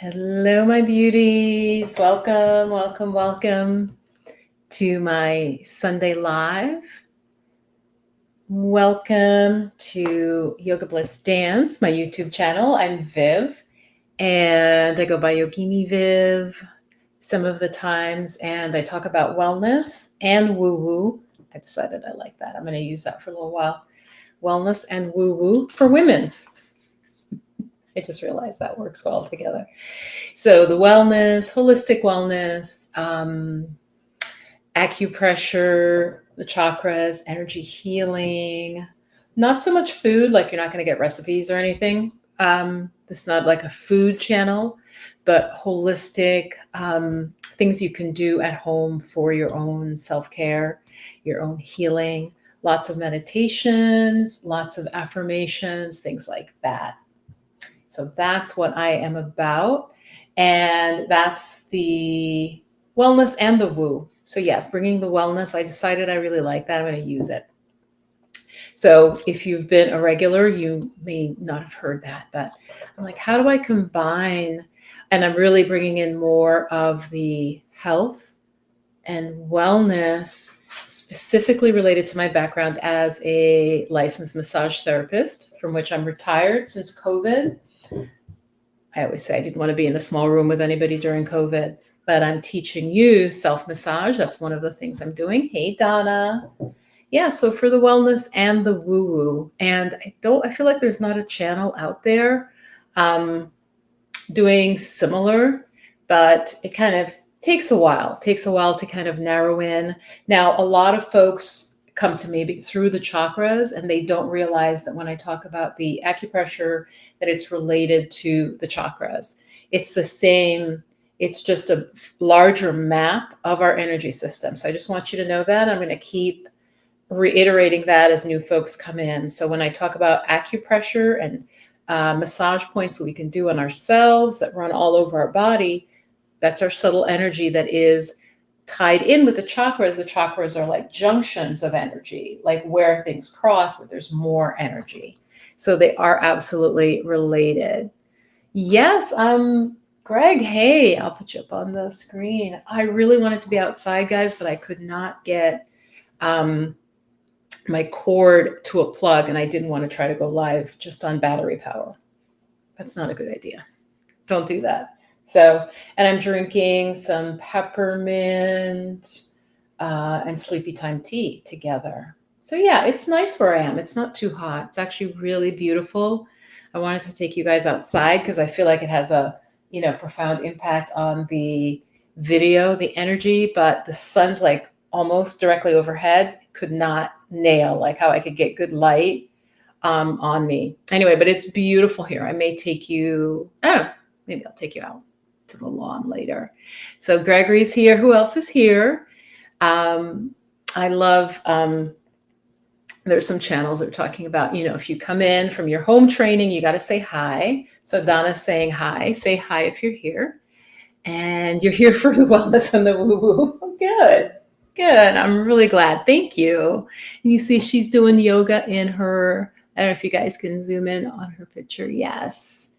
Hello, my beauties. Welcome, welcome, welcome to my Sunday Live. Welcome to Yoga Bliss Dance, my YouTube channel. I'm Viv, and I go by Yogini Viv some of the times, and I talk about wellness and woo-woo. I decided I like that. I'm going to use that for a little while. Wellness and woo-woo for women. I just realized that works well together. So the wellness, holistic wellness, acupressure, the chakras, energy healing, not so much food, like you're not going to get recipes or anything. It's not like a food channel, but holistic things you can do at home for your own self-care, your own healing, lots of meditations, lots of affirmations, things like that. So that's what I am about. And that's the wellness and the woo. So yes, bringing the wellness, I decided I really like that. I'm going to use it. So if you've been a regular, you may not have heard that, but I'm like, how do I combine? And I'm really bringing in more of the health and wellness specifically related to my background as a licensed massage therapist, from which I'm retired since COVID. I always say I didn't want to be in a small room with anybody during COVID, but I'm teaching you self-massage. That's one of the things I'm doing. Hey, Donna. Yeah, so for the wellness and the woo-woo. And I feel like there's not a channel out there doing similar, but it kind of takes a while. It takes a while to kind of narrow in. Now, a lot of folks come to me through the chakras, and they don't realize that when I talk about the acupressure, that it's related to the chakras. It's the same, it's just a larger map of our energy system. So I just want you to know that. I'm going to keep reiterating that as new folks come in. So when I talk about acupressure and massage points that we can do on ourselves that run all over our body, that's our subtle energy that is tied in with the chakras. The chakras are like junctions of energy, like where things cross, where there's more energy. So they are absolutely related. Yes, Greg, hey, I'll put you up on the screen. I really wanted to be outside, guys, but I could not get my cord to a plug, and I didn't want to try to go live just on battery power. That's not a good idea. Don't do that. So, and I'm drinking some peppermint and sleepy time tea together. So yeah, it's nice where I am. It's not too hot. It's actually really beautiful. I wanted to take you guys outside because I feel like it has a, profound impact on the video, the energy, but the sun's like almost directly overhead. Could not nail like how I could get good light on me. Anyway, but it's beautiful here. I may take you, maybe I'll take you out to the lawn later. So Gregory's here. Who else is here? I love, there's some channels that are talking about, if you come in from your home training, you got to say hi. So Donna's saying hi. Say hi if you're here. And you're here for the wellness and the woo-woo. Good. Good. I'm really glad. Thank you. And you see she's doing yoga in her, I don't know if you guys can zoom in on her picture. Yes.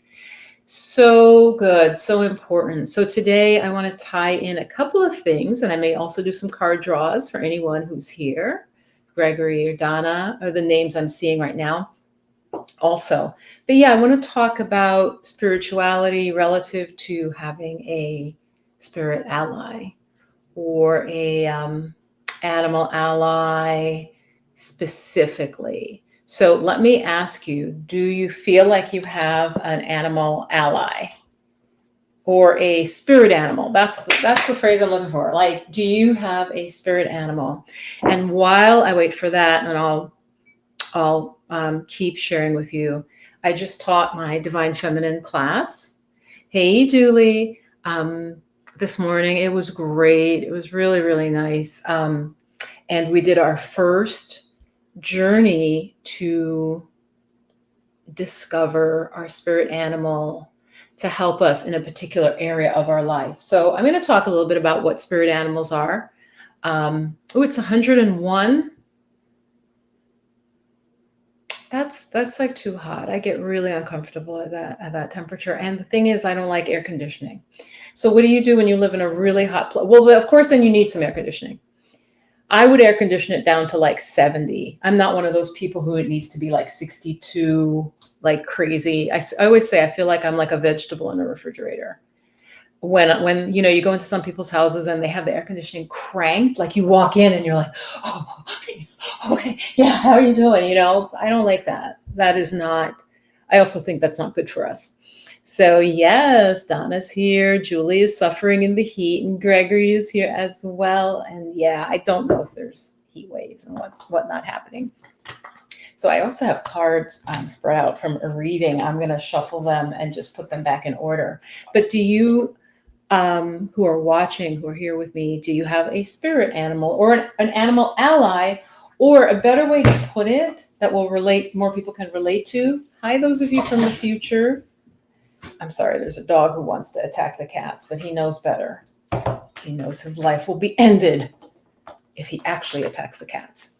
So good. So important. So today I want to tie in a couple of things, and I may also do some card draws for anyone who's here. Gregory or Donna are the names I'm seeing right now also. But yeah, I want to talk about spirituality relative to having a spirit ally or a animal ally specifically. So let me ask you, do you feel like you have an animal ally or a spirit animal? That's the phrase I'm looking for. Like, do you have a spirit animal? And while I wait for that, and I'll keep sharing with you, I just taught my Divine Feminine class. Hey, Julie. This morning, it was great. It was really, really nice. And we did our first journey to discover our spirit animal to help us in a particular area of our life. So I'm going to talk a little bit about what spirit animals are. It's 101. That's like too hot. I get really uncomfortable at that temperature. And the thing is, I don't like air conditioning. So what do you do when you live in a really hot place? Well, of course, then you need some air conditioning. I would air condition it down to like 70. I'm not one of those people who it needs to be like 62, like crazy. I always say I feel like I'm like a vegetable in a refrigerator. When you know, you go into some people's houses and they have the air conditioning cranked, like you walk in and you're like, oh, okay, yeah, how are you doing? You know, I don't like that. That is not. I also think that's not good for us. So yes, Donna's here. Julie is suffering in the heat, and Gregory is here as well. And yeah, I don't know if there's heat waves and whatnot happening. So I also have cards spread out from a reading. I'm going to shuffle them and just put them back in order. But do you, who are watching, who are here with me, do you have a spirit animal or an animal ally, or a better way to put it that will relate, more people can relate to? Hi, those of you from the future. I'm sorry, there's a dog who wants to attack the cats, but he knows better. He knows his life will be ended if he actually attacks the cats.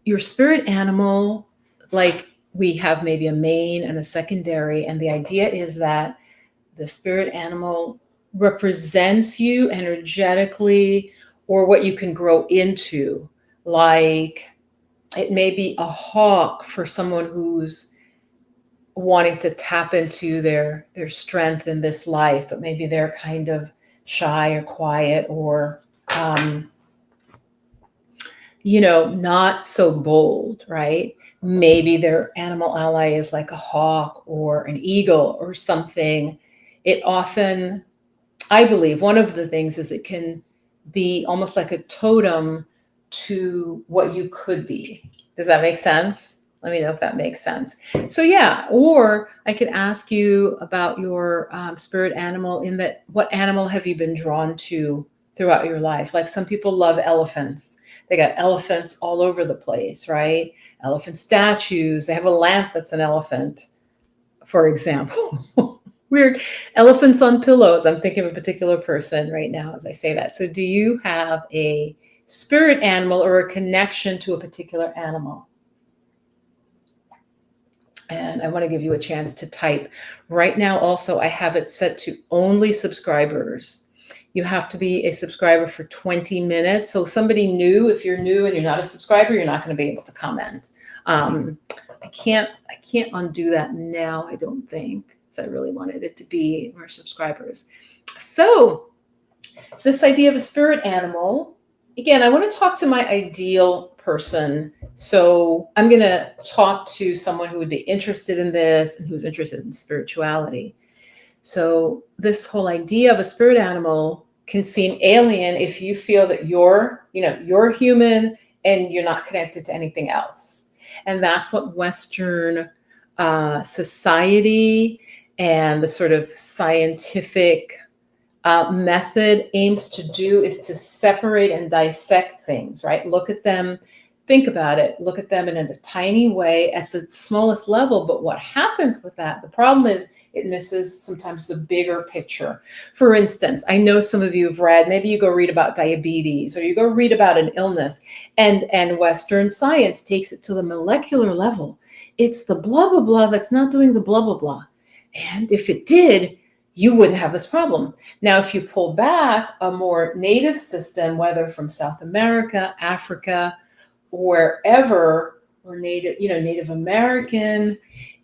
Your spirit animal, like we have maybe a main and a secondary, and the idea is that the spirit animal represents you energetically or what you can grow into. Like it may be a hawk for someone who's wanting to tap into their strength in this life, but maybe they're kind of shy or quiet, or you know, not so bold, right? Maybe their animal ally is like a hawk or an eagle or something. It often, I believe, one of the things is it can be almost like a totem to what you could be. Does that make sense? Let me know if that makes sense. So yeah, or I could ask you about your spirit animal, in that what animal have you been drawn to throughout your life? Like some people love elephants. They got elephants all over the place, right? Elephant statues. They have a lamp that's an elephant, for example. Weird. Elephants on pillows. I'm thinking of a particular person right now as I say that. So do you have a spirit animal or a connection to a particular animal? And I want to give you a chance to type. Right now, also, I have it set to only subscribers. You have to be a subscriber for 20 minutes. So somebody new, if you're new and you're not a subscriber, you're not going to be able to comment. I can't undo that now, I don't think, because I really wanted it to be more subscribers. So this idea of a spirit animal, again, I want to talk to my ideal person. So I'm going to talk to someone who would be interested in this and who's interested in spirituality. So this whole idea of a spirit animal can seem alien if you feel that you're human and you're not connected to anything else. And that's what Western society and the sort of scientific method aims to do, is to separate and dissect things, right? Look at them, think about it, look at them in a tiny way at the smallest level. But what happens with that, the problem is it misses sometimes the bigger picture. For instance, I know some of you have read, maybe you go read about diabetes or you go read about an illness, and Western science takes it to the molecular level. It's the blah, blah, blah that's not doing the blah, blah, blah. And if it did, you wouldn't have this problem. Now, if you pull back a more native system, whether from South America, Africa, wherever, or Native American,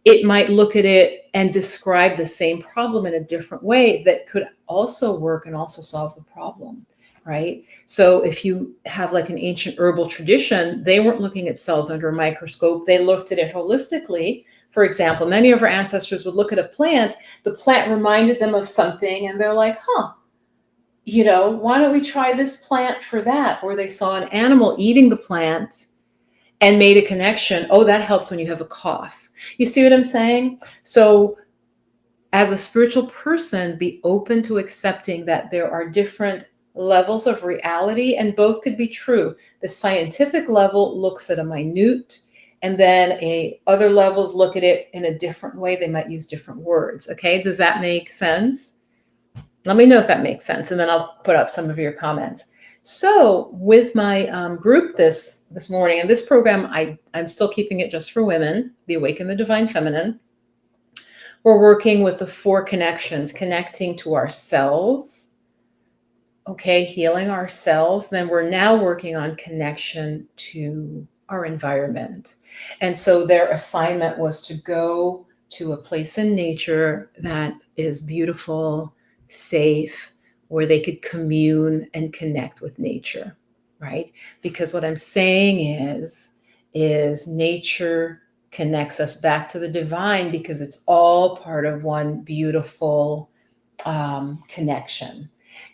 it might look at it and describe the same problem in a different way that could also work and also solve the problem, right? So if you have like an ancient herbal tradition, they weren't looking at cells under a microscope. They looked at it holistically. For example, many of our ancestors would look at a plant, the plant reminded them of something, and they're like, why don't we try this plant for that? Or they saw an animal eating the plant and made a connection. Oh, that helps when you have a cough. You see what I'm saying? So as a spiritual person, be open to accepting that there are different levels of reality, and both could be true. The scientific level looks at a minute, and then other levels look at it in a different way. They might use different words. Okay, does that make sense? Let me know if that makes sense, and then I'll put up some of your comments. So with my group this morning, and this program, I'm still keeping it just for women, the Awaken the Divine Feminine. We're working with the 4 connections, connecting to ourselves, okay, healing ourselves. Then we're now working on connection to our environment. And so their assignment was to go to a place in nature that is beautiful, safe, where they could commune and connect with nature, right? Because what I'm saying is nature connects us back to the divine because it's all part of one beautiful connection.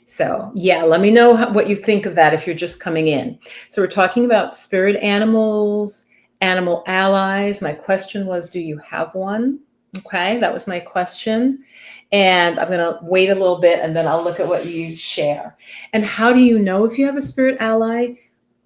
So yeah, let me know what you think of that if you're just coming in. So we're talking about spirit animals, animal allies. My question was, do you have one? Okay, that was my question. And I'm going to wait a little bit and then I'll look at what you share. And how do you know if you have a spirit ally?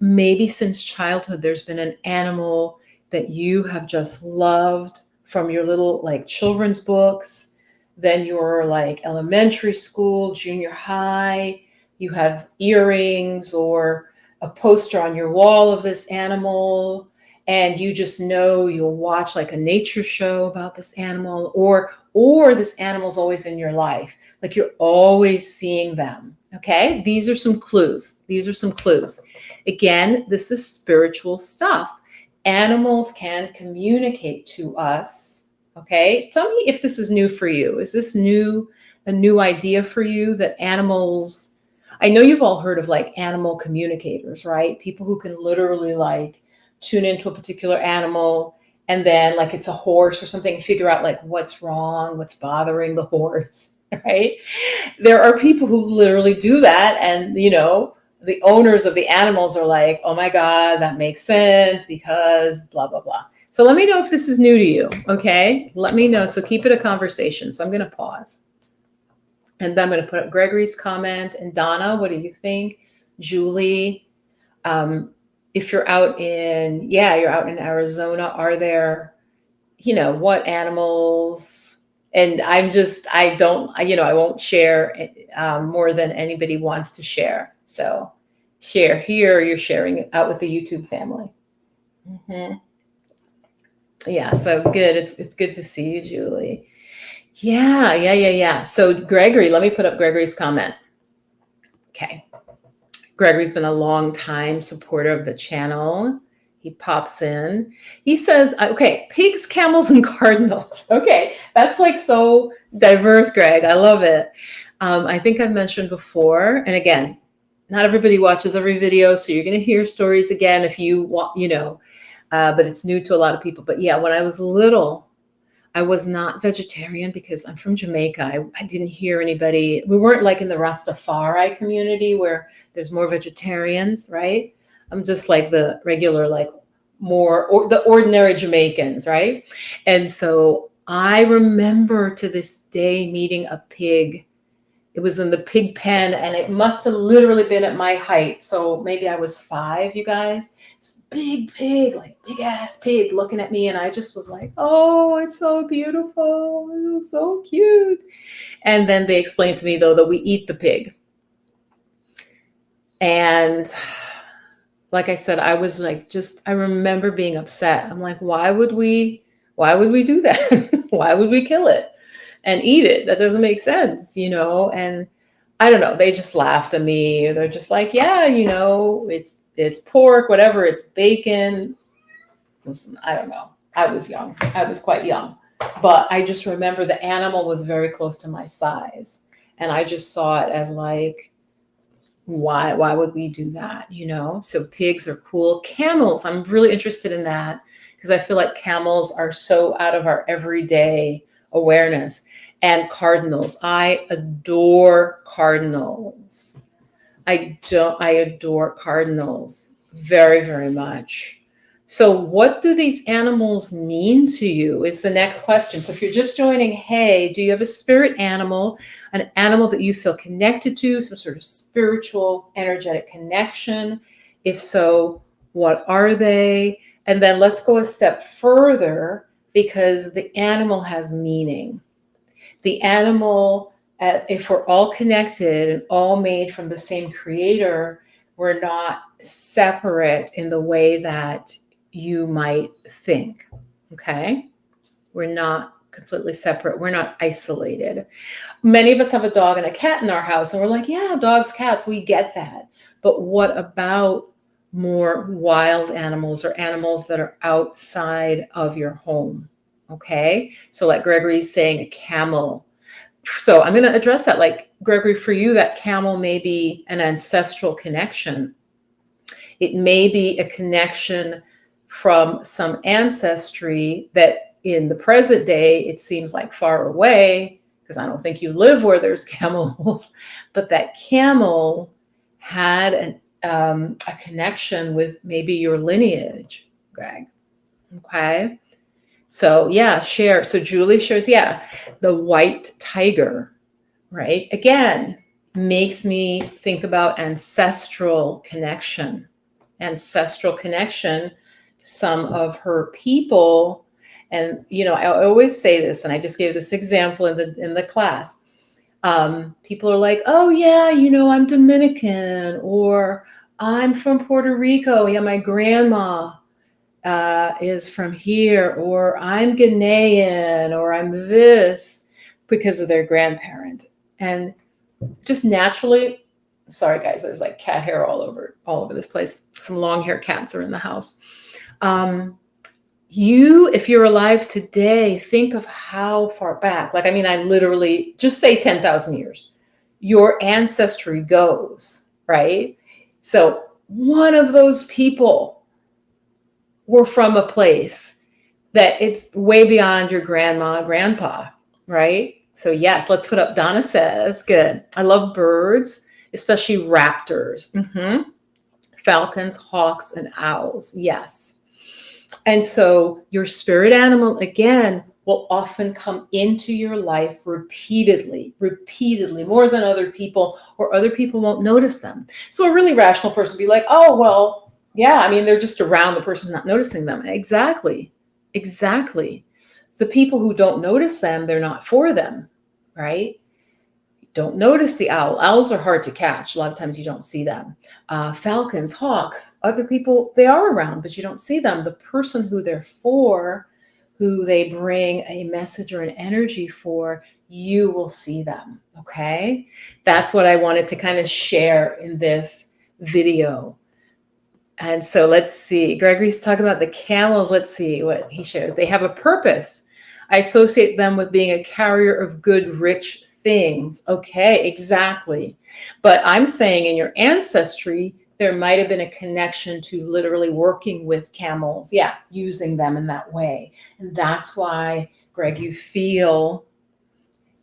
Maybe since childhood, there's been an animal that you have just loved from your little like children's books, then you're like elementary school, junior high, you have earrings or a poster on your wall of this animal, and you just know you'll watch like a nature show about this animal, or this animal's always in your life, like you're always seeing them. Okay, these are some clues. These are some clues. Again, this is spiritual stuff. Animals can communicate to us. Okay, tell me if this is new for you. Is this a new idea for you that animals, I know you've all heard of like animal communicators, right? People who can literally like tune into a particular animal and then like it's a horse or something, figure out like what's wrong, what's bothering the horse, right? There are people who literally do that, and the owners of the animals are like, oh my God, that makes sense because blah, blah, blah. So let me know if this is new to you, okay? Let me know. So keep it a conversation. So I'm going to pause. And then I'm going to put up Gregory's comment. And Donna, what do you think? Julie, if you're out you're out in Arizona, are there, what animals? And I won't share more than anybody wants to share. So share here, you're sharing out with the YouTube family. Mm-hmm. Yeah, so good. It's good to see you, Julie. Yeah. So Gregory, let me put up Gregory's comment. Okay. Gregory's been a long time supporter of the channel. He pops in. He says, okay, pigs, camels, and cardinals. Okay, that's like so diverse, Greg. I love it. I think I've mentioned before, and again, not everybody watches every video, so you're going to hear stories again if you want, but it's new to a lot of people. But yeah, when I was little, I was not vegetarian because I'm from Jamaica. I didn't hear anybody. We weren't like in the Rastafari community where there's more vegetarians, right? I'm just like the regular, like the ordinary Jamaicans, right? And so I remember to this day meeting a pig. It was in the pig pen and it must have literally been at my height. So maybe I was 5, you guys. This big pig, like big ass pig looking at me. And I just was like, oh, it's so beautiful. It's so cute. And then they explained to me though that we eat the pig. And like I said, I was like, I remember being upset. I'm like, why would we do that? Why would we kill it and eat it? That doesn't make sense, and I don't know. They just laughed at me. They're just like, yeah, it's pork, whatever. It's bacon. Listen, I don't know. I was young. I was quite young, but I just remember the animal was very close to my size. And I just saw it as like, why would we do that? So pigs are cool. Camels, I'm really interested in that because I feel like camels are so out of our everyday awareness. And cardinals, I adore cardinals. I adore cardinals very, very much. So what do these animals mean to you is the next question. So if you're just joining, hey, do you have a spirit animal, an animal that you feel connected to, some sort of spiritual, energetic connection? If so, what are they? And then let's go a step further because the animal has meaning. The animal, if we're all connected and all made from the same creator, We're not separate in the way that you might think. Okay? We're not completely separate. We're not isolated. Many of us have a dog and a cat in our house, and we're like, yeah, dogs, cats, we get that. But what about more wild animals or animals that are outside of your home? Okay. So, like Gregory's saying, a camel. So, I'm going to address that. Like, Gregory, for you, that camel may be an ancestral connection. It may be a connection from some ancestry that in the present day, it seems like far away, because I don't think you live where there's camels, but that camel had a connection with maybe your lineage, Greg. Okay. So yeah, share. So Julie shares, yeah, the white tiger, right? Again, makes me think about ancestral connection. Some of her people, and I always say this, and I just gave this example in the class. People are like, oh yeah, I'm Dominican, or I'm from Puerto Rico. Yeah, my grandma is from here, or I'm Ghanaian, or I'm this, because of their grandparent. And just naturally, sorry guys, there's like cat hair all over this place. Some long hair cats are in the house. If you're alive today, think of how far back, like, I literally just say 10,000 years, your ancestry goes, right? So one of those people were from a place that it's way beyond your grandma, grandpa, right? So yes, let's put up, Donna says, good. I love birds, especially raptors. Falcons, hawks, and owls. Yes. And so your spirit animal, again, will often come into your life repeatedly, more than other people, or other people won't notice them. So a really rational person would be like, oh, well, yeah, they're just around, the person's not noticing them. Exactly. The people who don't notice them, they're not for them, right? Don't notice the owl. Owls are hard to catch. A lot of times you don't see them. Falcons, hawks, other people, they are around, but you don't see them. The person who they're for, who they bring a message or an energy for, you will see them, okay? That's what I wanted to kind of share in this video. And so let's see. Gregory's talking about the camels. Let's see what he shares. They have a purpose. I associate them with being a carrier of good, rich things. Okay, exactly. But I'm saying in your ancestry, there might have been a connection to literally working with camels. Yeah, using them in that way. And that's why, Greg, you feel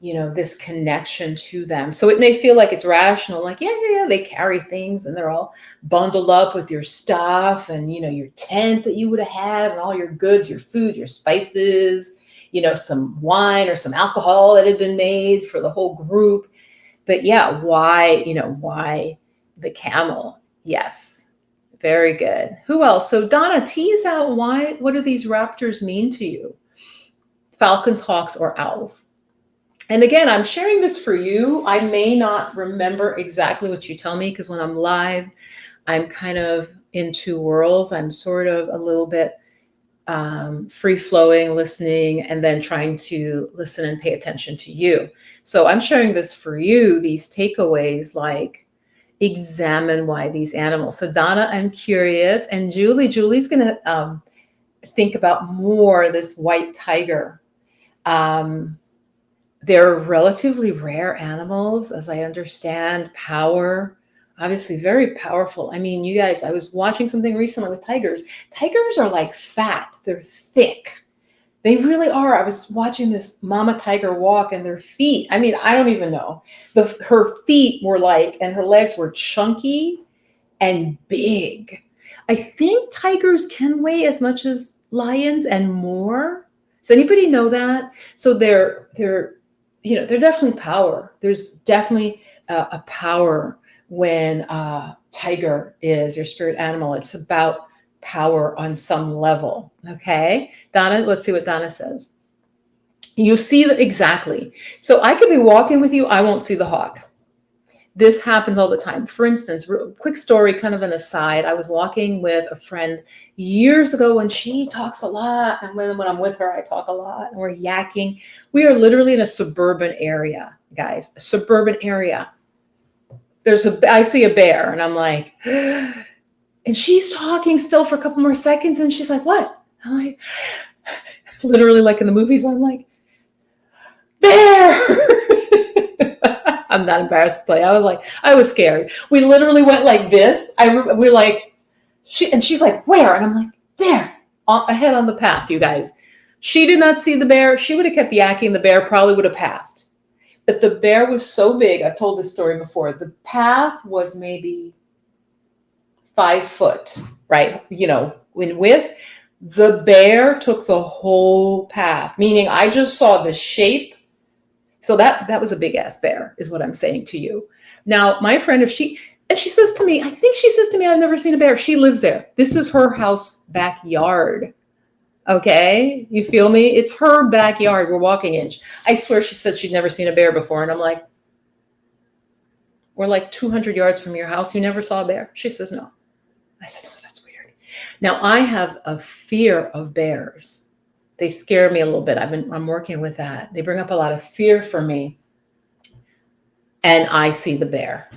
this connection to them. So it may feel like it's rational, like, yeah, they carry things and they're all bundled up with your stuff and, your tent that you would have had and all your goods, your food, your spices, some wine or some alcohol that had been made for the whole group. But yeah, why the camel? Yes. Very good. Who else? So Donna, tease out what do these raptors mean to you? Falcons, hawks, or owls? And again, I'm sharing this for you. I may not remember exactly what you tell me, because when I'm live, I'm kind of in two worlds. I'm sort of a little bit free-flowing, listening, and then trying to listen and pay attention to you. So I'm sharing this for you, these takeaways, like examine why these animals. So Donna, I'm curious. And Julie's going to think about more this white tiger. They're relatively rare animals, as I understand. Power, obviously very powerful. You guys, I was watching something recently with tigers. Tigers are like fat. They're thick. They really are. I was watching this mama tiger walk, and their feet, I don't even know. Her feet were and her legs were chunky and big. I think tigers can weigh as much as lions and more. Does anybody know that? So they're definitely power. There's definitely a power when tiger is your spirit animal. It's about power on some level. Okay, Donna, let's see what Donna says. You see exactly. So I could be walking with you. I won't see the hawk. This happens all the time. For instance, quick story, kind of an aside. I was walking with a friend years ago, and she talks a lot. And when I'm with her, I talk a lot, and we're yakking. We are literally in a suburban area, guys, a suburban area. I see a bear, and I'm like, and she's talking still for a couple more seconds, and she's like, what? I'm like, literally like in the movies, I'm like, bear. I'm not embarrassed to tell you. I was scared. We literally went like this. We're like, she's like, where? And I'm like, there, ahead on the path, you guys. She did not see the bear. She would have kept yakking. The bear probably would have passed. But the bear was so big. I've told this story before. The path was maybe 5 foot, right? In width. The bear took the whole path, meaning I just saw the shape. So that was a big ass bear, is what I'm saying to you. Now, my friend, she says to me, I've never seen a bear. She lives there. This is her house backyard. Okay. You feel me? It's her backyard. We're walking in. I swear she said she'd never seen a bear before. And I'm like, we're like 200 yards from your house. You never saw a bear? She says, no. I said, oh, that's weird. Now I have a fear of bears. They scare me a little bit. I'm working with that. They bring up a lot of fear for me. And I see the bear.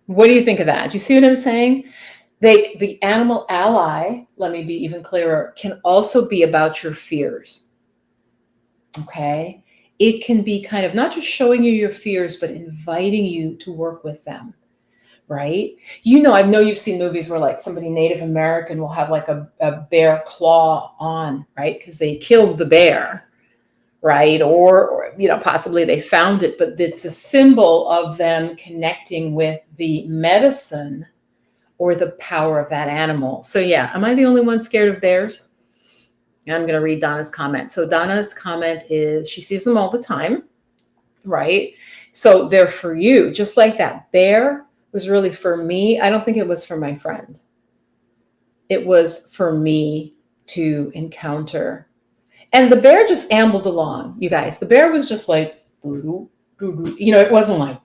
What do you think of that? Do you see what I'm saying? The animal ally, let me be even clearer, can also be about your fears. Okay? It can be kind of not just showing you your fears, but inviting you to work with them. Right? I know you've seen movies where like somebody Native American will have like a bear claw on, right? Because they killed the bear, right? Or possibly they found it, but it's a symbol of them connecting with the medicine or the power of that animal. So yeah, am I the only one scared of bears? And I'm going to read Donna's comment. So Donna's comment is she sees them all the time, right? So they're for you, just like that bear was really for me. I don't think it was for my friend. It was for me to encounter. And the bear just ambled along, you guys. The bear was just like, it wasn't like,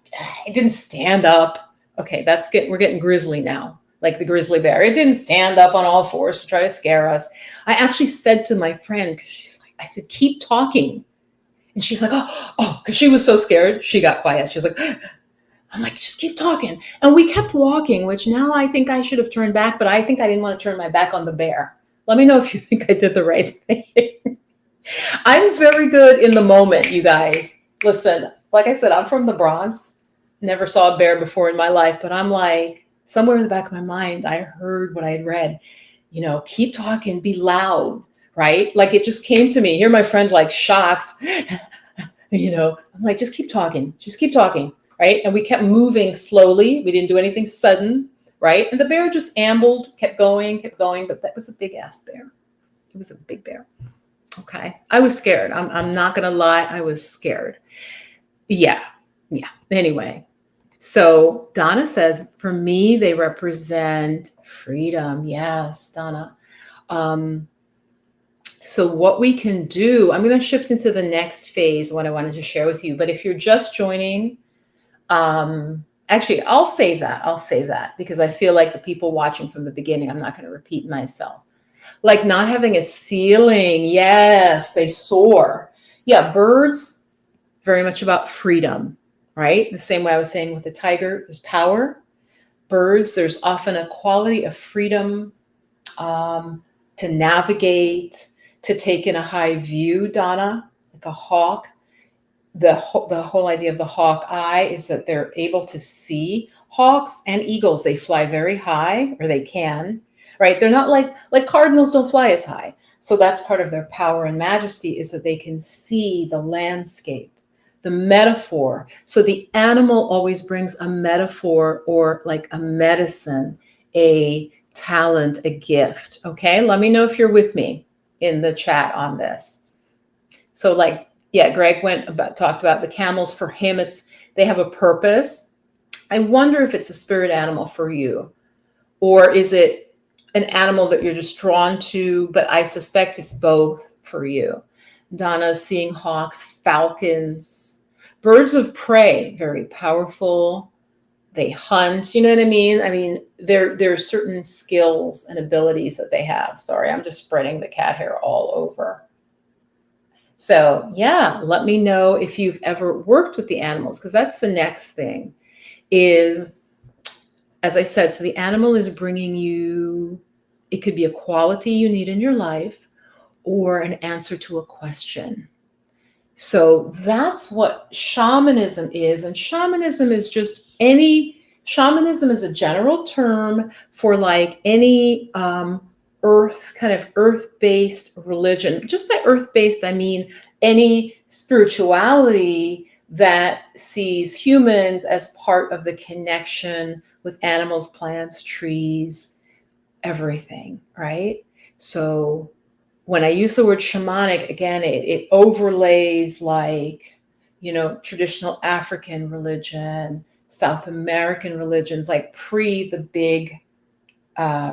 it didn't stand up. Okay, we're getting grisly now, like the grizzly bear. It didn't stand up on all fours to try to scare us. I actually said to my friend, because I said, keep talking. And she's like, oh, because she was so scared. She got quiet. She's like, I'm like, just keep talking. And we kept walking, which now I think I should have turned back, but I think I didn't want to turn my back on the bear. Let me know if you think I did the right thing. I'm very good in the moment, you guys. Listen, like I said, I'm from the Bronx. Never saw a bear before in my life, but I'm like, somewhere in the back of my mind, I heard what I had read. Keep talking, be loud, right? Like it just came to me. Here my friend's like shocked. I'm like, just keep talking. Just keep talking. Right. And we kept moving slowly. We didn't do anything sudden. Right. And the bear just ambled, kept going. But that was a big ass bear. It was a big bear. Okay. I was scared. I'm not going to lie. I was scared. Yeah. Anyway. So Donna says, for me, they represent freedom. Yes, Donna. So what we can do, I'm going to shift into the next phase, what I wanted to share with you. But if you're just joining, actually, I'll save that because I feel like the people watching from the beginning, I'm not going to repeat myself. Like not having a ceiling. Yes, they soar. Yeah, birds, very much about freedom, right? The same way I was saying with the tiger, there's power. Birds, there's often a quality of freedom to navigate, to take in a high view, Donna, like a hawk. The whole idea of the hawk eye is that they're able to see. Hawks and eagles, they fly very high, or they can, right? They're not like cardinals don't fly as high. So that's part of their power and majesty, is that they can see the landscape, the metaphor. So the animal always brings a metaphor or like a medicine, a talent, a gift. Okay, let me know if you're with me in the chat on this. So Greg talked about the camels. For him, they have a purpose. I wonder if it's a spirit animal for you, or is it an animal that you're just drawn to? But I suspect it's both for you. Donna's seeing hawks, falcons, birds of prey, very powerful. they hunt, you know what I mean? I mean, there are certain skills and abilities that they have. Sorry, I'm just spreading the cat hair all over. So yeah, let me know if you've ever worked with the animals, because that's the next thing is, as I said, so the animal is bringing you, it could be a quality you need in your life or an answer to a question. So that's what shamanism is. And shamanism is just shamanism is a general term for like any kind of earth-based religion. Just by earth-based, I mean any spirituality that sees humans as part of the connection with animals, plants, trees, everything, right? So when I use the word shamanic, again, it overlays like, traditional African religion, South American religions, like pre the big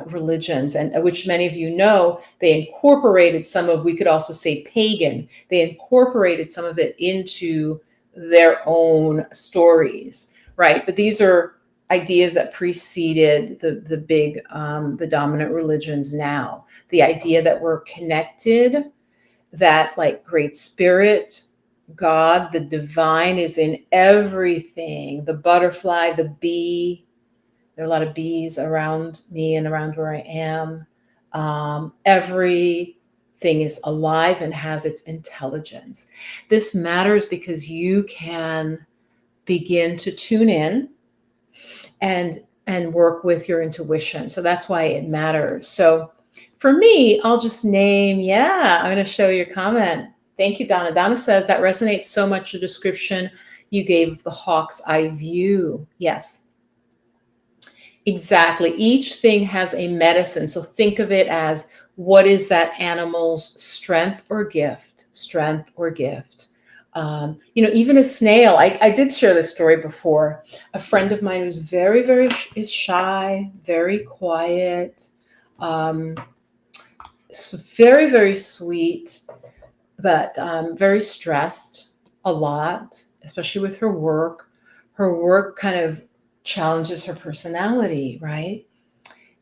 religions, and which many of you know, they incorporated some of, we could also say pagan, they incorporated some of it into their own stories, right? But these are ideas that preceded the big, the dominant religions now. The idea that we're connected, that like Great Spirit, God, the divine is in everything, the butterfly, the bee. There are a lot of bees around me and around where I am. Everything is alive and has its intelligence. This matters because you can begin to tune in and work with your intuition. So that's why it matters. So for me, I'll just name, I'm going to show your comment. Thank you, Donna. Donna says that resonates so much, the description you gave of the hawk's eye view. Yes, exactly. Each thing has a medicine. So think of it as, what is that animal's strength or gift? Strength or gift. Even a snail. I did share this story before. A friend of mine who's very, very is shy, very quiet, very, very sweet, but very stressed a lot, especially with her work. Her work kind of challenges her personality, right?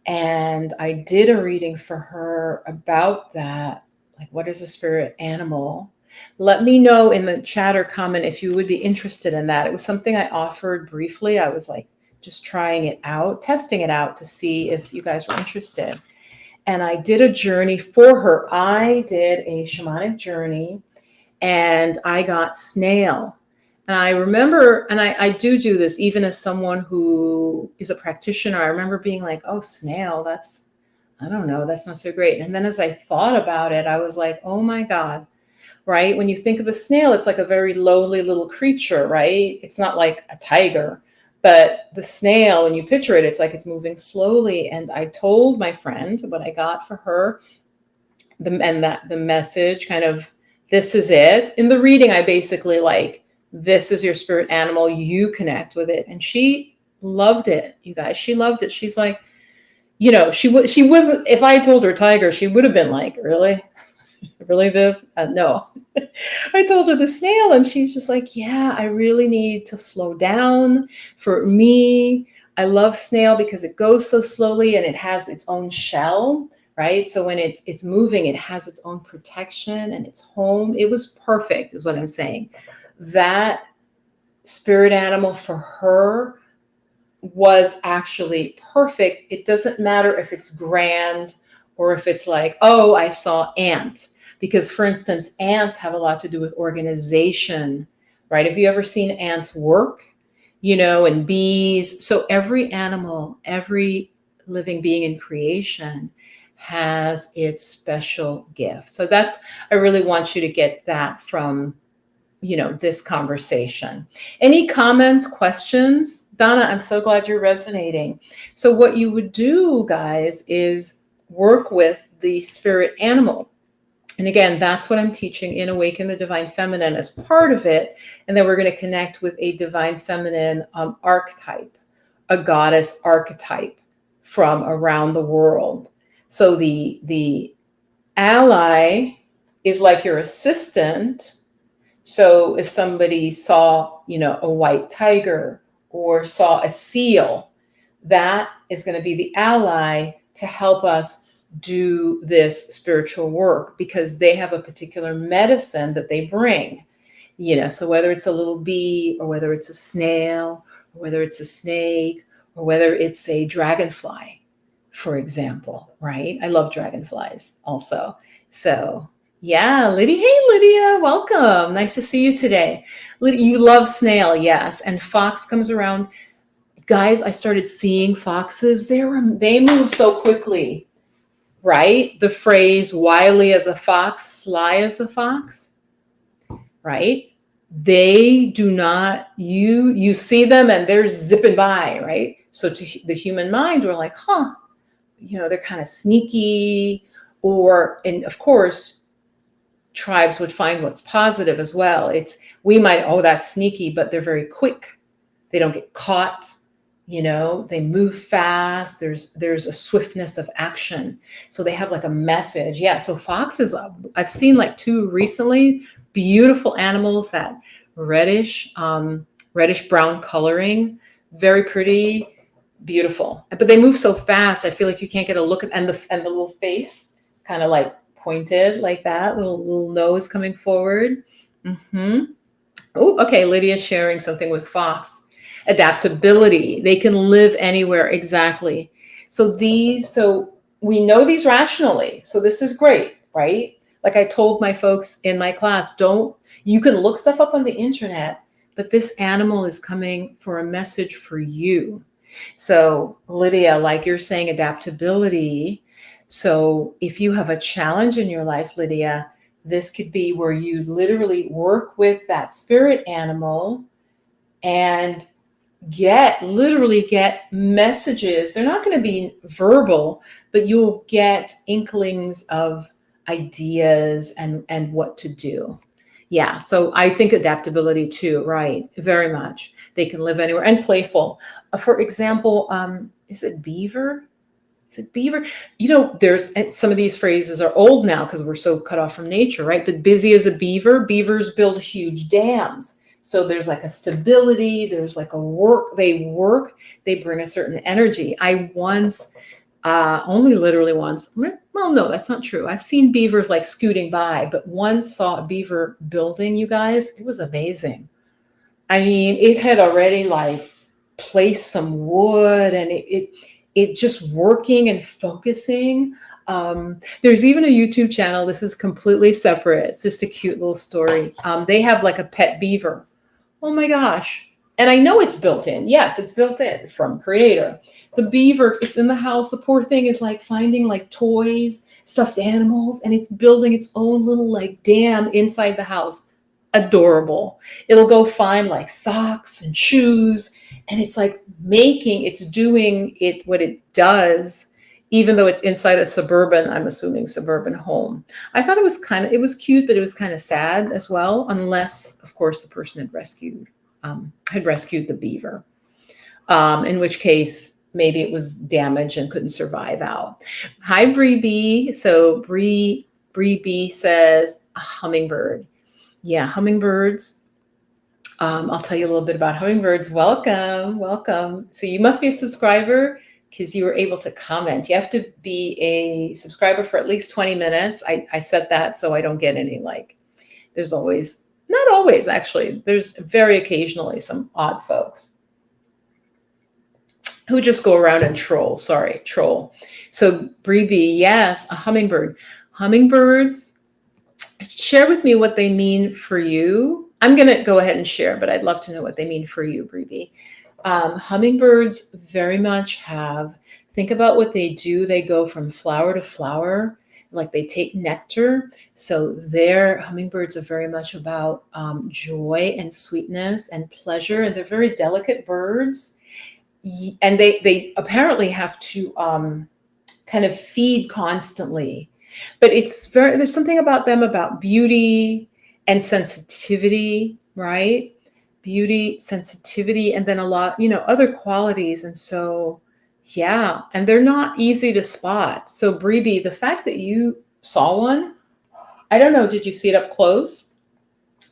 And I did a reading for her about that. Like, what is a spirit animal? Let me know in the chat or comment if you would be interested in that. It was something I offered briefly. I was like just trying it out, testing it out to see if you guys were interested. And I did a journey for her. I did a shamanic journey and I got snail. And I remember, and I do this even as someone who is a practitioner. I remember being like, oh, snail, I don't know, that's not so great. And then as I thought about it, I was like, oh my God, right? When you think of a snail, it's like a very lowly little creature, right? It's not like a tiger. But the snail, when you picture it, it's like it's moving slowly. And I told my friend what I got for her, the message kind of, this is it. In the reading, I basically like, this is your spirit animal, you connect with it. And she loved it, you guys. She loved it. She's like, she wasn't, if I told her tiger, she would have been like, really? Really, Viv? No. I told her the snail, and she's just like, yeah, I really need to slow down. For me, I love snail because it goes so slowly and it has its own shell, right? So when it's moving, it has its own protection and its home. It was perfect, is what I'm saying. That spirit animal for her was actually perfect. It doesn't matter if it's grand or if it's like, oh, I saw ant. Because, for instance, ants have a lot to do with organization, right? Have you ever seen ants work? And bees. So every animal, every living being in creation has its special gift. So I really want you to get that from, this conversation. Any comments, questions? Donna, I'm so glad you're resonating. So what you would do, guys, is work with the spirit animal. And again, that's what I'm teaching in Awaken the Divine Feminine as part of it. And then we're going to connect with a divine feminine archetype, a goddess archetype from around the world. So the ally is like your assistant. So if somebody saw, a white tiger or saw a seal, that is going to be the ally to help us do this spiritual work, because they have a particular medicine that they bring. So whether it's a little bee, or whether it's a snail, or whether it's a snake, or whether it's a dragonfly, for example, right? I love dragonflies also. So yeah, Lydia. Hey, Lydia, welcome. Nice to see you today. Lydia, you love snail, yes. And fox comes around. Guys, I started seeing foxes. They move so quickly, right? The phrase wily as a fox, sly as a fox, right? They do not, you see them and they're zipping by, right? So to the human mind, we're like, they're kind of sneaky. And of course, tribes would find what's positive as well. We might, that's sneaky, but they're very quick. They don't get caught. They move fast. There's a swiftness of action. So they have like a message. Yeah. So foxes, I've seen like 2 recently, beautiful animals, that reddish brown coloring, very pretty, beautiful. But they move so fast. I feel like you can't get a look at, and the little face kind of like pointed like that, little nose coming forward. Oh, okay. Lydia's sharing something with fox. Adaptability. They can live anywhere. Exactly. So we know these rationally. So this is great, right? Like I told my folks in my class, you can look stuff up on the internet, but this animal is coming for a message for you. So Lydia, like you're saying, adaptability. So if you have a challenge in your life, Lydia, this could be where you literally work with that spirit animal and literally get messages. They're not going to be verbal, but you'll get inklings of ideas and what to do. Yeah. So I think adaptability too, right? Very much. They can live anywhere, and playful. For example, is it beaver? Is it beaver? There's some of these phrases are old now because we're so cut off from nature, right? But busy as a beaver. Beavers build huge dams. So there's like a stability, there's like they bring a certain energy. I once, only literally once, well, no, that's not true. I've seen beavers like scooting by, but once saw a beaver building, you guys, it was amazing. I mean, it had already like placed some wood, and it just working and focusing. There's even a YouTube channel. This is completely separate. It's just a cute little story. They have like a pet beaver. Oh my gosh. And I know it's built in. Yes, it's built in from creator. The beaver, it's in the house. The poor thing is like finding like toys, stuffed animals, and it's building its own little like dam inside the house. Adorable. It'll go find like socks and shoes, and it's like it's doing it what it does, even though it's inside a I'm assuming suburban home. I thought it was cute, but it was kind of sad as well, unless of course the person had rescued the beaver, in which case maybe it was damaged and couldn't survive out. Hi, Bree B. So Bree B says a hummingbird. Yeah, hummingbirds. I'll tell you a little bit about hummingbirds. Welcome. So you must be a subscriber because you were able to comment. You have to be a subscriber for at least 20 minutes. I set that so I don't get any there's always, not always actually, there's very occasionally some odd folks who just go around and troll. So Bree B, yes, a hummingbird. Hummingbirds, share with me what they mean for you. I'm going to go ahead and share, but I'd love to know what they mean for you, Bree B. Hummingbirds very much think about what they do. They go from flower to flower, like they take nectar. So their hummingbirds are very much about joy and sweetness and pleasure. And they're very delicate birds. And they apparently have to kind of feed constantly. But there's something about them about beauty and sensitivity, right? Beauty, sensitivity, and then a lot, other qualities. And so, yeah, and they're not easy to spot. So Bree, the fact that you saw one, I don't know, did you see it up close?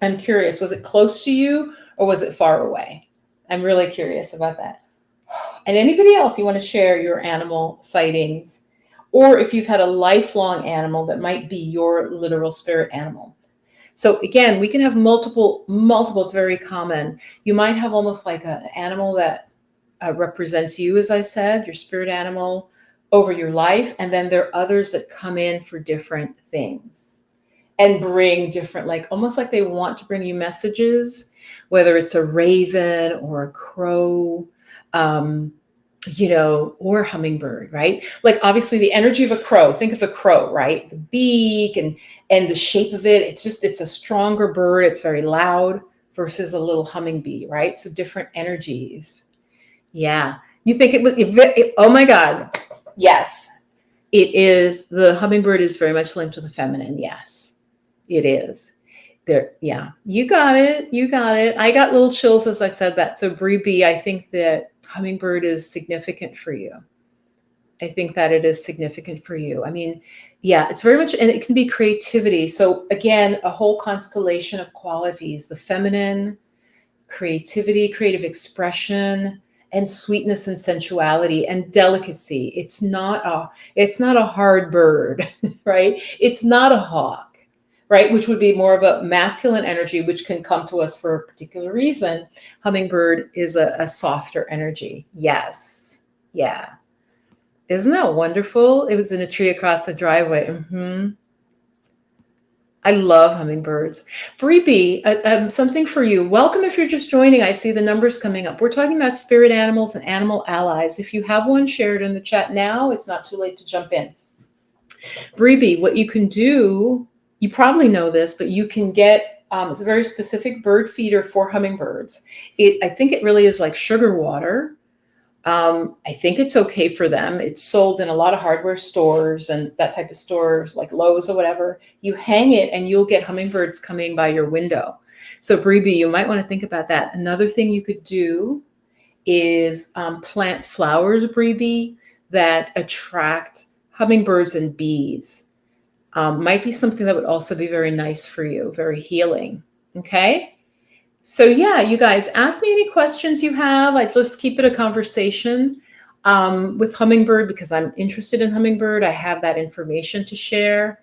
I'm curious, was it close to you or was it far away? I'm really curious about that. And anybody else you want to share your animal sightings, or if you've had a lifelong animal that might be your literal spirit animal. So again, we can have multiple, it's very common. You might have almost like an animal that represents you, as I said, your spirit animal over your life. And then there are others that come in for different things and bring different, like almost like they want to bring you messages, whether it's a raven or a crow, um, or a hummingbird, right? Like obviously the energy of a crow, think of a crow, right? The beak and the shape of it, it's a stronger bird, it's very loud versus a little hummingbee, right? So different energies. Yeah. You think oh my God. Yes. It is, the hummingbird is very much linked to the feminine. Yes, it is. There, yeah, you got it. You got it. I got little chills as I said that. So Bree B, I think that hummingbird is significant for you. I think that it is significant for you. I mean, yeah, it's very much, and it can be creativity. So again, a whole constellation of qualities, the feminine, creativity, creative expression, and sweetness and sensuality and delicacy. It's not a hard bird, right? It's not a hawk, right? Which would be more of a masculine energy, which can come to us for a particular reason. Hummingbird is a softer energy. Yes. Yeah. Isn't that wonderful? It was in a tree across the driveway. I love hummingbirds. Bree, something for you. Welcome if you're just joining. I see the numbers coming up. We're talking about spirit animals and animal allies. If you have one, share it in the chat now. It's not too late to jump in. Bree, what you can do, you probably know this, but you can get, it's a very specific bird feeder for hummingbirds. I think it really is like sugar water. I think it's okay for them. It's sold in a lot of hardware stores and that type of stores like Lowe's or whatever. You hang it and you'll get hummingbirds coming by your window. So Bree, you might want to think about that. Another thing you could do is plant flowers, Bree, that attract hummingbirds and bees. Might be something that would also be very nice for you, very healing. Okay. So yeah, you guys ask me any questions you have. I'd just keep it a conversation with hummingbird because I'm interested in hummingbird. I have that information to share.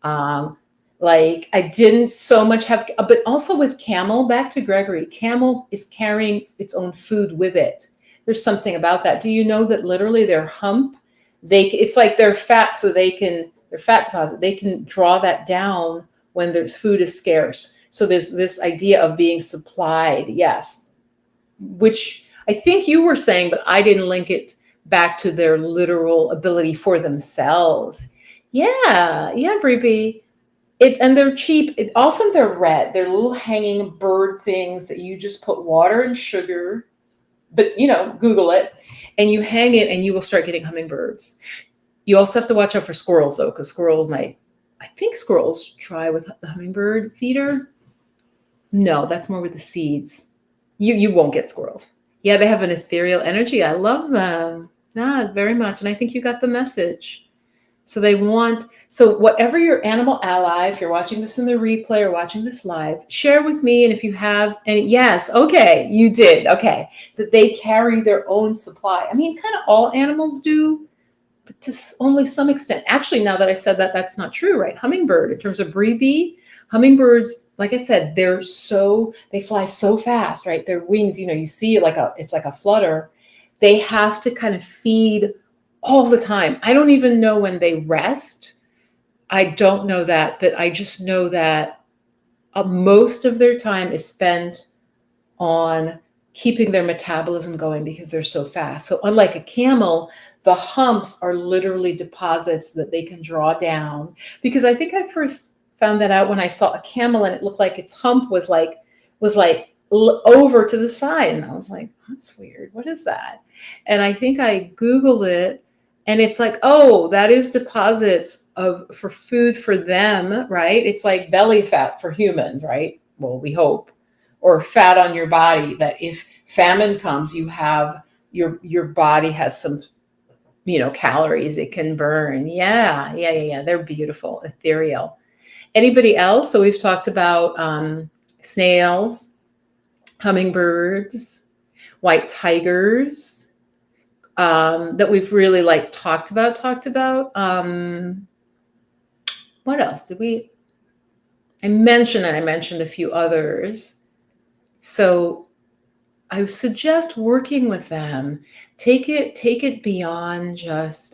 Like I didn't so much have, but also with camel, back to Gregory, camel is carrying its own food with it. There's something about that. Do you know that literally their hump, it's like their fat, so their fat deposit, they can draw that down when their food is scarce. So there's this idea of being supplied, yes, which I think you were saying, but I didn't link it back to their literal ability for themselves. Yeah, Bree. And they're cheap. Often they're red. They're little hanging bird things that you just put water and sugar, but Google it, and you hang it, and you will start getting hummingbirds. You also have to watch out for squirrels, though, because I think squirrels try with the hummingbird feeder. No, that's more with the seeds. You won't get squirrels. Yeah, they have an ethereal energy. I love them. Yeah, very much. And I think you got the message. So whatever your animal ally, if you're watching this in the replay or watching this live, share with me. And if you have any, yes, okay, you did. Okay. That they carry their own supply. I mean, kind of all animals do, but to only some extent. Actually, now that I said that, that's not true, right? Hummingbird, in terms of Bree, hummingbirds, like I said, they fly so fast, right? Their wings, you see it's like a flutter. They have to kind of feed all the time. I don't even know when they rest. I don't know that, but I just know that most of their time is spent on keeping their metabolism going because they're so fast. So unlike a camel, the humps are literally deposits that they can draw down. Because I think I first found that out when I saw a camel and it looked like its hump was like over to the side. And I was like, that's weird. What is that? And I think I Googled it, and it's like, oh, that is deposits for food for them, right? It's like belly fat for humans, right? Well, we hope. Or fat on your body, that if famine comes, you have your body has some calories it can burn. Yeah. They're beautiful, ethereal. Anybody else? So we've talked about snails, hummingbirds. white tigers, that we've really like talked about. What else did we? I mentioned a few others. So I suggest working with them. Take it beyond just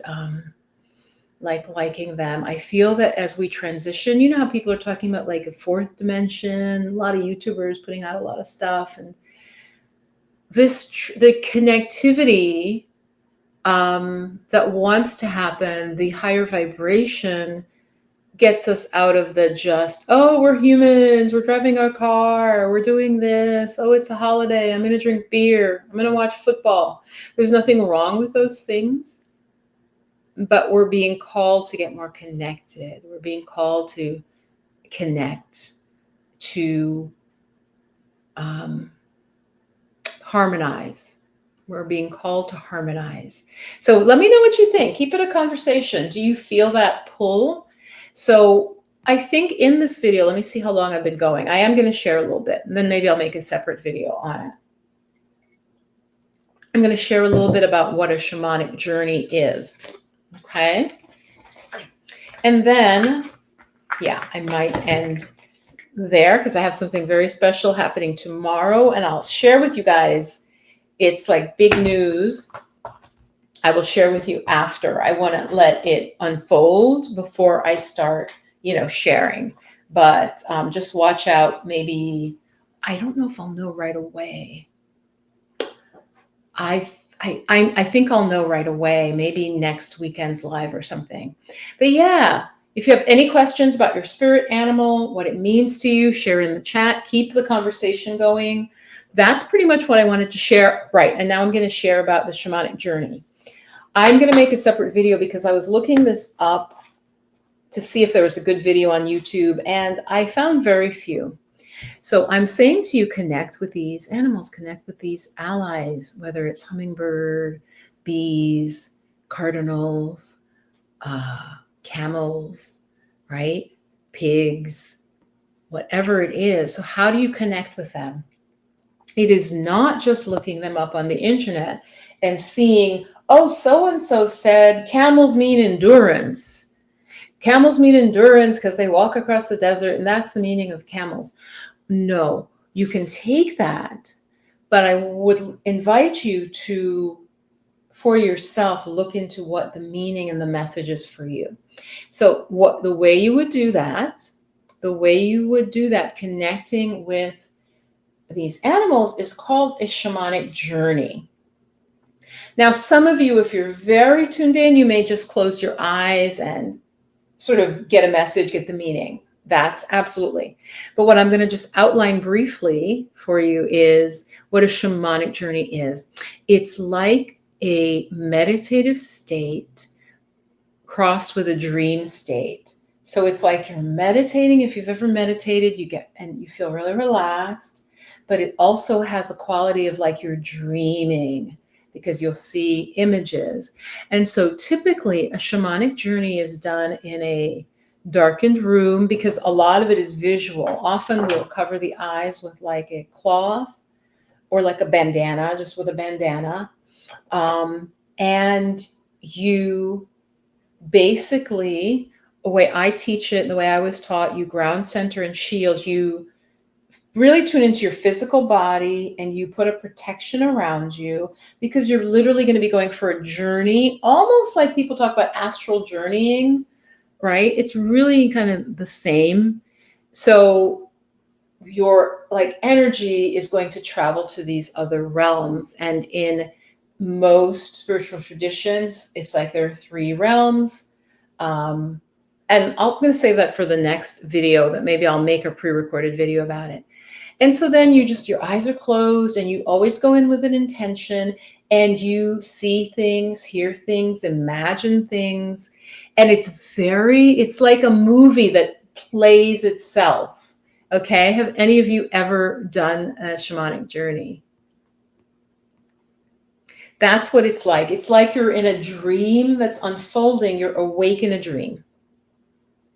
like liking them. I feel that as we transition, you know how people are talking about like a fourth dimension, a lot of YouTubers putting out a lot of stuff, and the connectivity that wants to happen, the higher vibration gets us out of the just, oh, we're humans, we're driving our car, we're doing this, oh, it's a holiday, I'm going to drink beer, I'm going to watch football. There's nothing wrong with those things, but we're being called to get more connected. We're being called to connect, to harmonize. We're being called to harmonize. So let me know what you think. Keep it a conversation. Do you feel that pull? So I think in this video, let me see how long I've been going. I am going to share a little bit, and then maybe I'll make a separate video on it. I'm going to share a little bit about what a shamanic journey is. Okay. And then, yeah, I might end there because I have something very special happening tomorrow, and I'll share with you guys. It's like big news. I will share with you after. I want to let it unfold before I start, sharing. But just watch out. Maybe, I don't know if I'll know right away. I think I'll know right away. Maybe next weekend's live or something. But yeah, if you have any questions about your spirit animal, what it means to you, share in the chat. Keep the conversation going. That's pretty much what I wanted to share. Right. And now I'm going to share about the shamanic journey. I'm going to make a separate video because I was looking this up to see if there was a good video on YouTube, and I found very few. So I'm saying to you, connect with these animals, connect with these allies, whether it's hummingbird, bees, cardinals, camels, right? Pigs, whatever it is. So how do you connect with them? It is not just looking them up on the internet and seeing, oh, so-and-so said camels mean endurance. Camels mean endurance because they walk across the desert, and that's the meaning of camels. No, you can take that, but I would invite you to, for yourself, look into what the meaning and the message is for you. So the way you would do that, connecting with these animals, is called a shamanic journey. Now, some of you, if you're very tuned in, you may just close your eyes and sort of get a message, get the meaning. That's absolutely. But what I'm going to just outline briefly for you is what a shamanic journey is. It's like a meditative state crossed with a dream state. So it's like you're meditating. If you've ever meditated, you feel really relaxed, but it also has a quality of like you're dreaming, because you'll see images. And so typically a shamanic journey is done in a darkened room because a lot of it is visual. Often we'll cover the eyes with like a cloth or like a bandana, just with a bandana. And you basically, the way I teach it, the way I was taught, you ground, center, and shield. You really tune into your physical body and you put a protection around you, because you're literally going to be going for a journey, almost like people talk about astral journeying, right? It's really kind of the same. So your like energy is going to travel to these other realms. And in most spiritual traditions, it's like there are 3 realms. And I'm going to save that for the next video, that maybe I'll make a pre-recorded video about it. And so then your eyes are closed and you always go in with an intention, and you see things, hear things, imagine things. And it's like a movie that plays itself. Okay. Have any of you ever done a shamanic journey? That's what it's like. It's like you're in a dream that's unfolding. You're awake in a dream.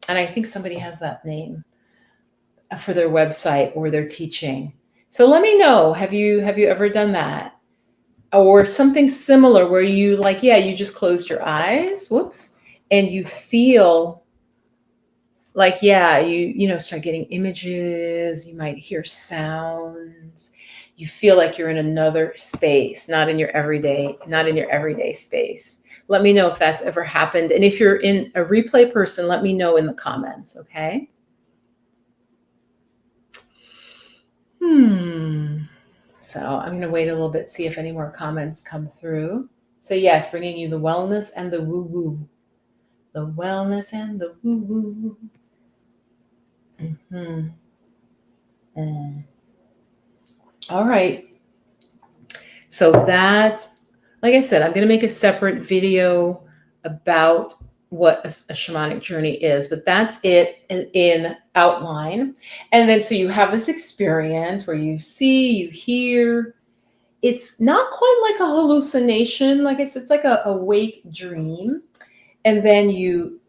And I think somebody has that name for their website or their teaching. So let me know, have you ever done that? or something similar where you like, yeah, you just closed your eyes, whoops, and you feel like, yeah, you know, start getting images, you might hear sounds, you feel like you're in another space, not in your everyday space. Let me know if that's ever happened. And if you're in a replay person, let me know in the comments, okay? So I'm going to wait a little bit, see if any more comments come through. So yes, bringing you the wellness and the woo-woo. The wellness and the woo-woo. Mm-hmm. All right. So that, like I said, I'm going to make a separate video about what a shamanic journey is, but that's it in outline. And then so you have this experience where you see, you hear. It's not quite like a hallucination. Like I said, it's like a awake dream. And then you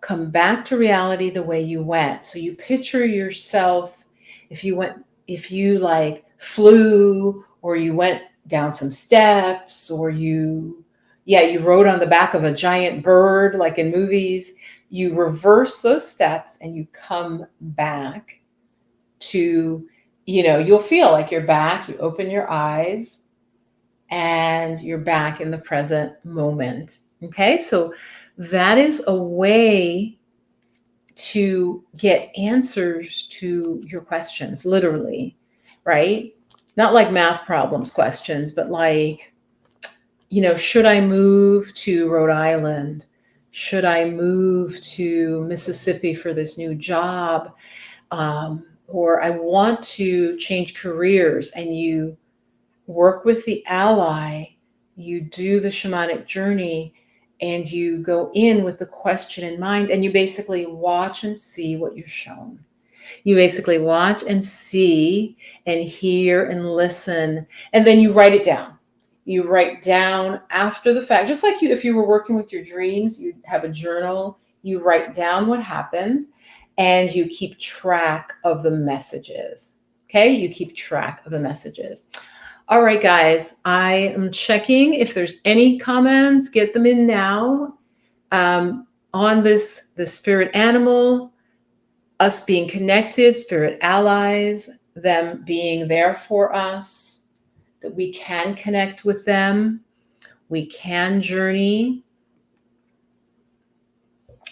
come back to reality the way you went. So you picture yourself, if you like flew, or you went down some steps, or you rode on the back of a giant bird like in movies. You reverse those steps and you come back to, you'll feel like you're back. You open your eyes and you're back in the present moment. Okay, so that is a way to get answers to your questions, literally, right? Not like math problems questions, but like, should I move to Rhode Island? Should I move to Mississippi for this new job? Or I want to change careers, and you work with the ally, you do the shamanic journey, and you go in with the question in mind, and you basically watch and see what you're shown. You basically watch and see and hear and listen, and then you write it down. You write down after the fact, just like if you were working with your dreams, you have a journal, you write down what happened, and you keep track of the messages. Okay, you keep track of the messages. All right, guys, I am checking if there's any comments. Get them in now on the spirit animal, us being connected, spirit allies, them being there for us, that we can connect with them, we can journey.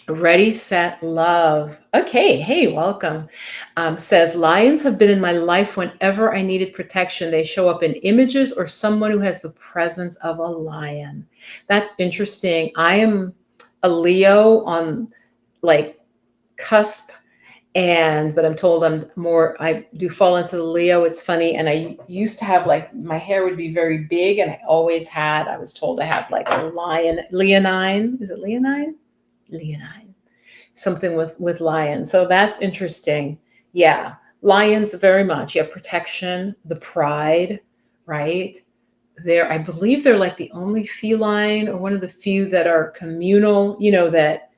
Ready, set, love. Okay, hey, welcome. Says, lions have been in my life whenever I needed protection. They show up in images or someone who has the presence of a lion. That's interesting. I am a Leo on like cusp, but I'm told I do fall into the Leo. It's funny. And I used to have like, my hair would be very big, and I was told to have like a leonine. Is it leonine? Leonine, something with lion. So that's interesting. Yeah, lions very much. Yeah, protection, the pride, right? I believe they're like the only feline, or one of the few that are communal, that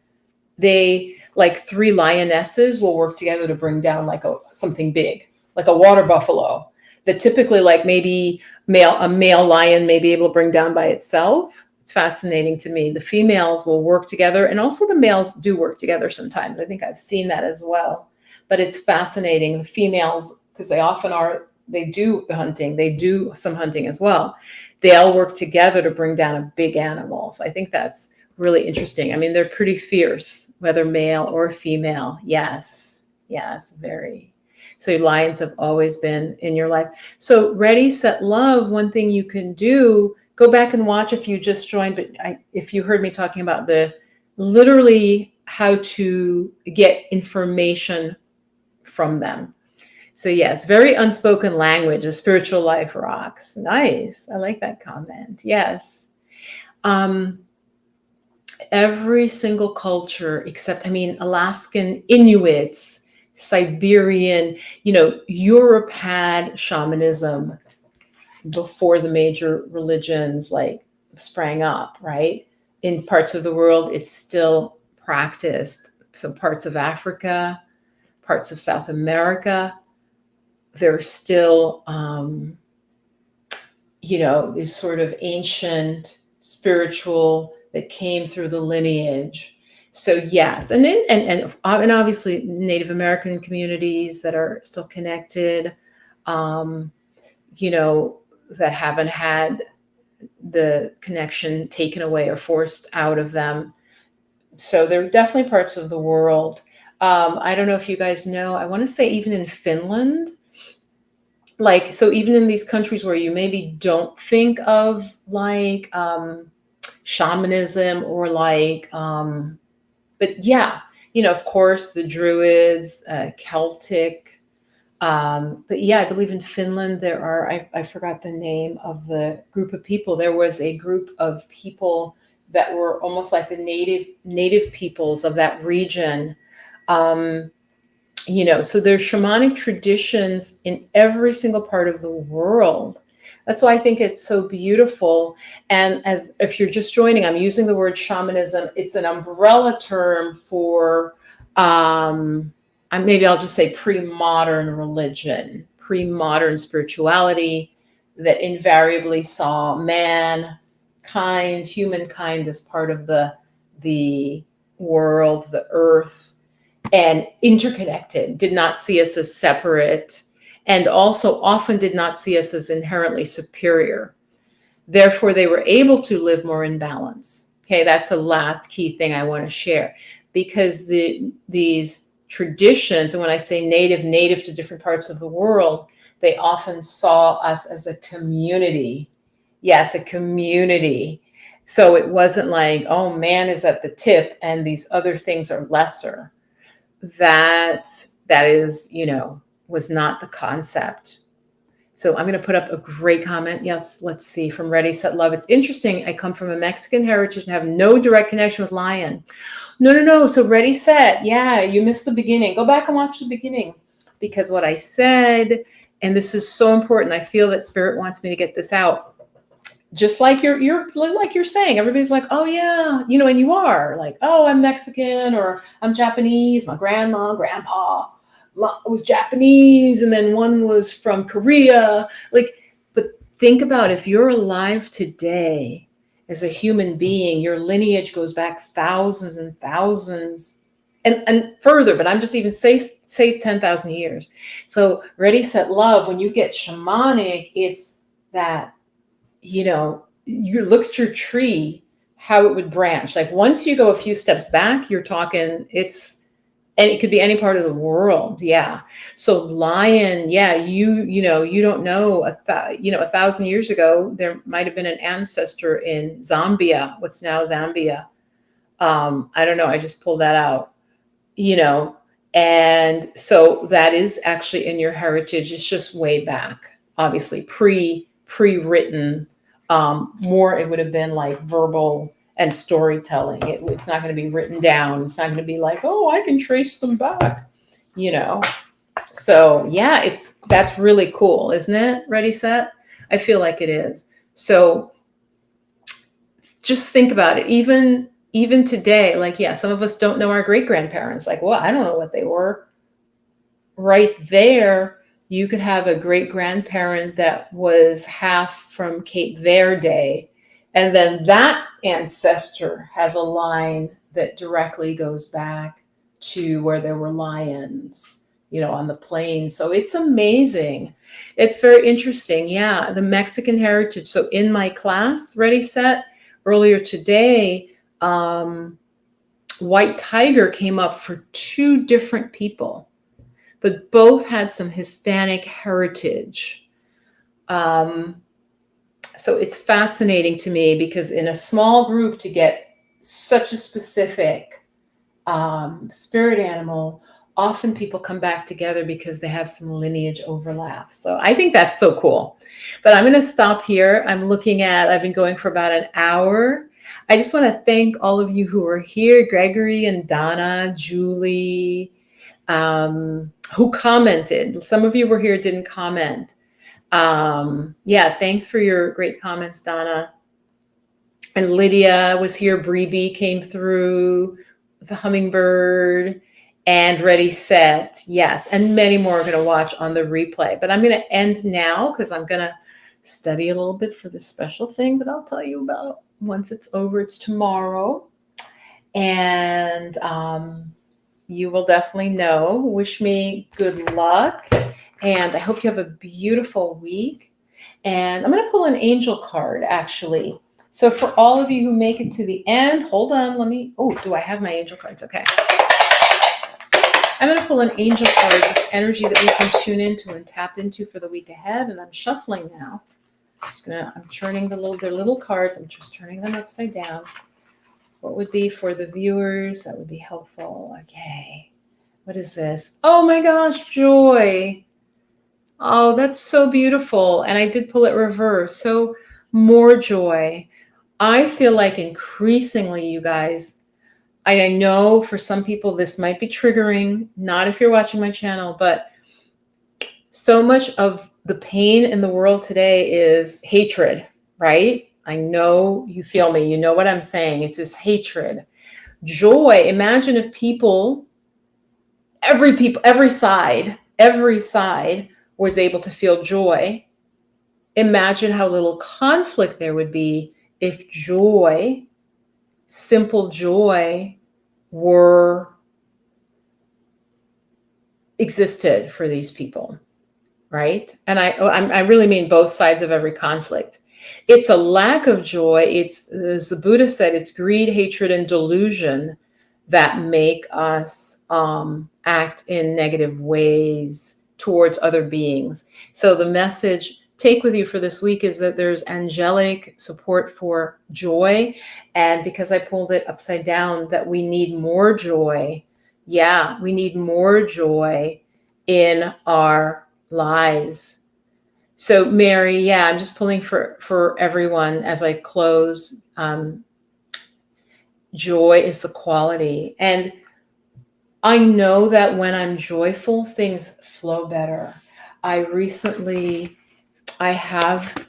they, like three lionesses will work together to bring down like something big, like a water buffalo, that typically like maybe a male lion may be able to bring down by itself. It's fascinating to me. The females will work together, and also the males do work together sometimes. I think I've seen that as well. But it's fascinating. The females, because they do the hunting, they do some hunting as well. They all work together to bring down a big animal. So I think that's really interesting. I mean, they're pretty fierce, whether male or female. Yes, very. So lions have always been in your life. So ready, set, love. One thing you can do, go back and watch if you just joined, but if you heard me talking about literally how to get information from them. So yes, very unspoken language, a spiritual life rocks. Nice. I like that comment. Yes. Every single culture except, Alaskan Inuits, Siberian, Europe had shamanism before the major religions like sprang up, right? In parts of the world, it's still practiced. So parts of Africa, parts of South America, there's still is sort of ancient spiritual that came through the lineage. So yes, and then and obviously Native American communities that are still connected, um, that haven't had the connection taken away or forced out of them. So there are definitely parts of the world. I don't know if you guys know, I want to say even in Finland, like, so even in these countries where you maybe don't think of like shamanism or like, but yeah, of course, the Druids, Celtic. But yeah, I believe in Finland there are, I forgot the name of the group of people. There was a group of people that were almost like the native peoples of that region. Um, so there's shamanic traditions in every single part of the world. That's why I think it's so beautiful. And as if you're just joining, I'm using the word shamanism. It's an umbrella term for, maybe I'll just say pre-modern religion, pre-modern spirituality that invariably saw humankind as part of the world, the earth, and interconnected, did not see us as separate, and also often did not see us as inherently superior. Therefore, they were able to live more in balance. Okay, that's a last key thing I want to share, because these traditions, and when I say native to different parts of the world, they often saw us as a community. Yes, a community. So it wasn't like, oh, man is at the tip and these other things are lesser. That is, was not the concept. So I'm going to put up a great comment. Yes, let's see, from Ready, Set, Love. It's interesting. I come from a Mexican heritage and have no direct connection with lion. No. So Ready, Set. Yeah, you missed the beginning. Go back and watch the beginning, because what I said, and this is so important, I feel that Spirit wants me to get this out. Just like you're saying, everybody's like, oh yeah, and you are like, oh, I'm Mexican or I'm Japanese. My grandpa was Japanese, and then one was from Korea. Like, but think about, if you're alive today as a human being, your lineage goes back thousands and thousands and further, but I'm just even say 10,000 years. So Ready, Set, Love, when you get shamanic, it's that, you look at your tree, how it would branch. Like once you go a few steps back, you're talking, and it could be any part of the world. Yeah. So lion, yeah, you don't know, 1,000 years ago, there might've been an ancestor in Zambia, what's now Zambia. I don't know. I just pulled that out, and so that is actually in your heritage. It's just way back, obviously pre-written. More, it would have been like verbal and storytelling. It's not going to be written down. It's not going to be like, oh, I can trace them back, So yeah, that's really cool, isn't it? Ready, Set? I feel like it is. So just think about it. Even today, like, yeah, some of us don't know our great grandparents. Like, well, I don't know what they were. Right there, you could have a great grandparent that was half from Cape Verde, and then that ancestor has a line that directly goes back to where there were lions, on the plains. So it's amazing. It's very interesting. Yeah, the Mexican heritage. So in my class, Ready, Set, earlier today, white tiger came up for two different people, but both had some Hispanic heritage. So it's fascinating to me, because in a small group, to get such a specific spirit animal, often people come back together because they have some lineage overlap. So I think that's so cool. But I'm going to stop here. I've been going for about an hour. I just want to thank all of you who are here, Gregory and Donna, Julie, who commented. Some of you were here, didn't comment. Yeah, thanks for your great comments, Donna. And Lydia was here. Bree came through, the hummingbird, and Ready, Set. Yes, and many more are going to watch on the replay. But I'm going to end now, because I'm going to study a little bit for this special thing that I'll tell you about once it's over. It's tomorrow. And you will definitely know. Wish me good luck. And I hope you have a beautiful week. And I'm going to pull an angel card, actually. So for all of you who make it to the end, hold on, do I have my angel cards? Okay. I'm going to pull an angel card, this energy that we can tune into and tap into for the week ahead. And I'm shuffling now. I'm turning they're little cards. I'm just turning them upside down. What would be for the viewers? That would be helpful. Okay. What is this? Oh my gosh, joy. Oh, that's so beautiful. And I did pull it reverse. So more joy. I feel like increasingly, you guys, I know for some people this might be triggering, not if you're watching my channel, but so much of the pain in the world today is hatred, right? I know you feel me. You know what I'm saying. It's this hatred. Joy. Imagine if every side was able to feel joy. Imagine how little conflict there would be if joy, simple joy, existed for these people, right? And I really mean both sides of every conflict. It's a lack of joy. It's, as the Buddha said, it's greed, hatred, and delusion that make us act in negative ways towards other beings. So the message take with you for this week is that there's angelic support for joy. And because I pulled it upside down, that we need more joy. Yeah, we need more joy in our lives. So Mary, yeah, I'm just pulling for everyone as I close. Joy is the quality. And I know that when I'm joyful, things flow better. I have,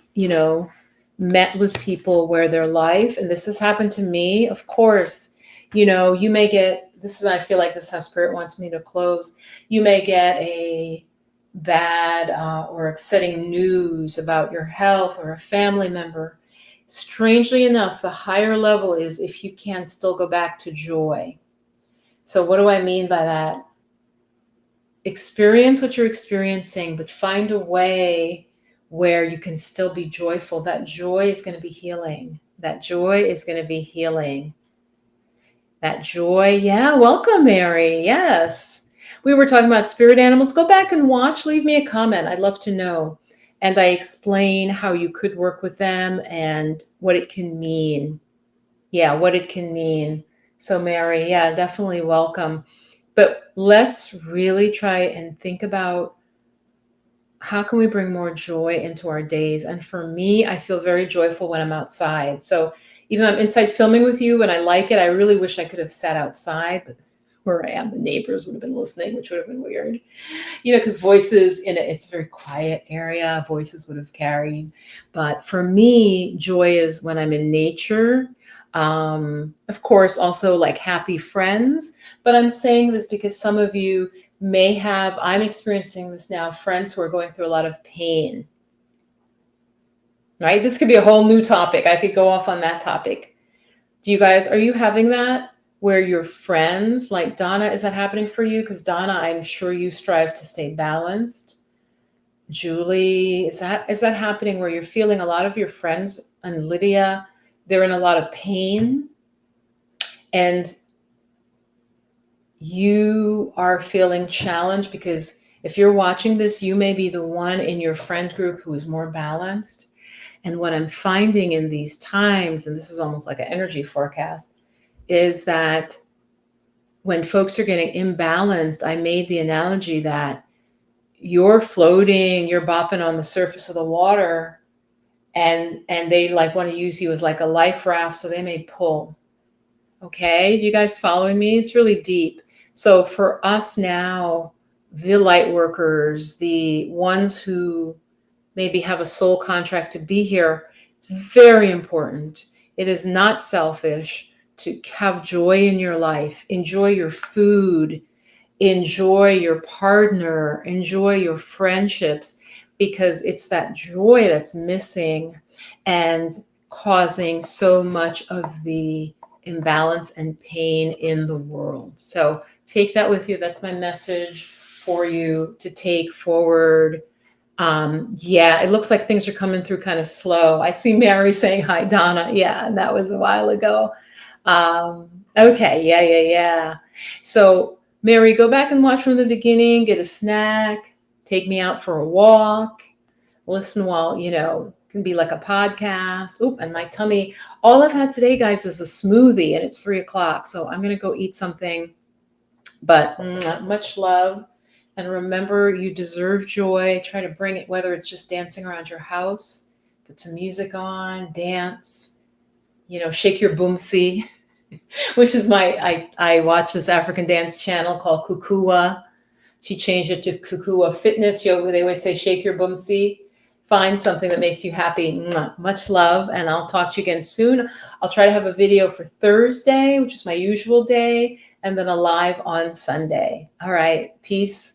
met with people where their life, and this has happened to me, of course, you may get, I feel like this is how Spirit wants me to close. You may get a bad or upsetting news about your health or a family member. Strangely enough, the higher level is if you can still go back to joy. So what do I mean by that? Experience what you're experiencing, but find a way where you can still be joyful. That joy is going to be healing. That joy is going to be healing. That joy. Yeah. Welcome, Mary. Yes. We were talking about spirit animals. Go back and watch. Leave me a comment. I'd love to know. And I explain how you could work with them and what it can mean. Yeah, what it can mean. So Mary, yeah, definitely welcome. But let's really try and think about how can we bring more joy into our days? And for me, I feel very joyful when I'm outside. So even though I'm inside filming with you and I like it, I really wish I could have sat outside, but where I am, the neighbors would have been listening, which would have been weird. Because voices it's a very quiet area, voices would have carried. But for me, joy is when I'm in nature. Of course, also like happy friends. But I'm saying this because some of you may have, I'm experiencing this now, friends who are going through a lot of pain. Right? This could be a whole new topic. I could go off on that topic. Are you having that? Where your friends, like Donna, is that happening for you? Because Donna, I'm sure you strive to stay balanced. Julie, is that happening where you're feeling a lot of your friends, and Lydia, they're in a lot of pain, and you are feeling challenged? Because if you're watching this, you may be the one in your friend group who is more balanced. And what I'm finding in these times, and this is almost like an energy forecast, is that when folks are getting imbalanced, I made the analogy that you're floating, you're bopping on the surface of the water, and they like want to use you as like a life raft, so they may pull. Okay, do you guys following me? It's really deep. So for us now, the light workers, the ones who maybe have a soul contract to be here, it's very important. It is not selfish to have joy in your life. Enjoy your food, enjoy your partner, enjoy your friendships. because it's that joy that's missing and causing so much of the imbalance and pain in the world. So take that with you. That's my message for you to take forward. Yeah, it looks like things are coming through kind of slow. I see Mary saying hi, Donna. Yeah, and that was a while ago. Okay, yeah. So, Mary, go back and watch from the beginning, get a snack, take me out for a walk, listen while, can be like a podcast. Oop, and my tummy. All I've had today, guys, is a smoothie, and it's 3 o'clock. So I'm going to go eat something. But much love. And remember, you deserve joy. Try to bring it, whether it's just dancing around your house, put some music on, dance, shake your boomsie, which is I watch this African dance channel called Kukua. She changed it to Kukua Fitness. They always say, shake your boomsie. Find something that makes you happy. Much love. And I'll talk to you again soon. I'll try to have a video for Thursday, which is my usual day, and then a live on Sunday. All right. Peace.